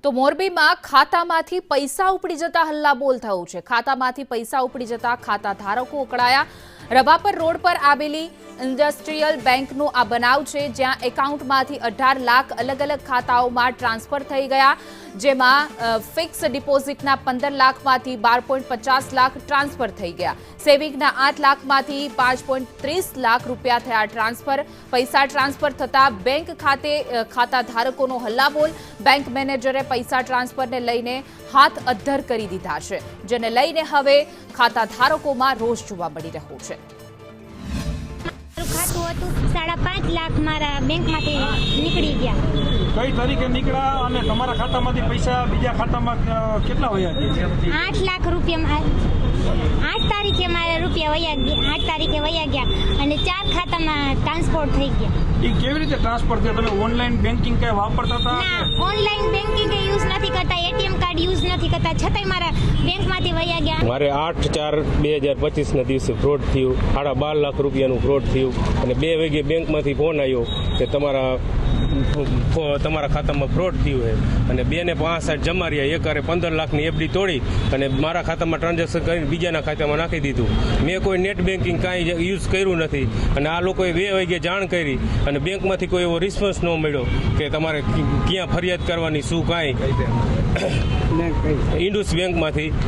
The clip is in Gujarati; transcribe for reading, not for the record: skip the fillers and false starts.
તો મોરબીમાં ખાતામાંથી પૈસા ઉપડી જતા હલ્લાબોલ થયું છે। ખાતામાંથી પૈસા ઉપડી જતા ખાતા ધારકો ઉકળાયા। રવાપર રોડ પર આવેલી ઇન્ડસ્ટ્રીયલ બેંકનો આ બનાવ છે, જ્યાં એકાઉન્ટમાંથી 18 લાખ અલગ અલગ ખાતાઓમાં ટ્રાન્સફર થઈ ગયા, જેમાં ફિક્સ ડિપોઝિટના 15 લાખમાંથી 12.50 લાખ ટ્રાન્સફર થઈ ગયા। સેવિંગના 8 લાખમાંથી 5.30 લાખ રૂપિયા થયા ટ્રાન્સફર। પૈસા ટ્રાન્સફર થતા બેંક ખાતે ખાતા ધારકોનો હલ્લાબોલ। બેંક મેનેજરે પૈસા ટ્રાન્સફરને લઈને હાથ અદ્ધર કરી દીધા છે, જેને લઈને હવે ખાતા ધારકોમાં રોષ જોવા મળી રહ્યો છે। ખાતું હતું 5.5 લાખ મારા બેંકમાંથી નીકળી ગયા। કઈ તારીખે નીકળ્યા અને તમારા ખાતામાંથી પૈસા બીજા ખાતામાં કેટલા વયા ગયા? 8 લાખ રૂપિયા 8 તારીખે મારા રૂપિયા વયા ગયા, 8 તારીખે વયા ગયા અને 4 ખાતામાં ટ્રાન્સફર થઈ ગયા। એ કેવી રીતે ટ્રાન્સફર થયા? તમે ઓનલાઈન બેન્કિંગ કઈ વાપરતા હતા? ના, ઓનલાઈન બેન્કિંગ યુઝ નથી કરતા, એટીએમ કાર્ડ યુઝ નથી કરતા, છતાંય મારા બેંકમાંથી વયા ગયા। મારે 8/4/2025 ના દિવસે ફ્રોડ થયું, 12.5 લાખ રૂપિયાનું ફ્રોડ થયું અને 2 વાગે બેંકમાંથી ફોન આવ્યો કે તમારા ખાતામાં ફ્રોડ થયું છે અને 2 ને 65 જમા રહ્યા, એકારે 15 લાખની એફડી તોડી અને મારા ખાતામાં ટ્રાન્ઝેક્શન કરીને બીજાના ખાતામાં નાખી દીધું। મેં કોઈ નેટ બેન્કિંગ કાંઈ યુઝ કર્યું નથી અને આ લોકોએ 2 વાગે જાણ કરી અને બેંકમાંથી કોઈ એવો રિસ્પોન્સ ન મળ્યો કે તમારે ક્યાં ફરિયાદ કરવાની, શું કાંઈ। ઇન્ડસ બેંકમાંથી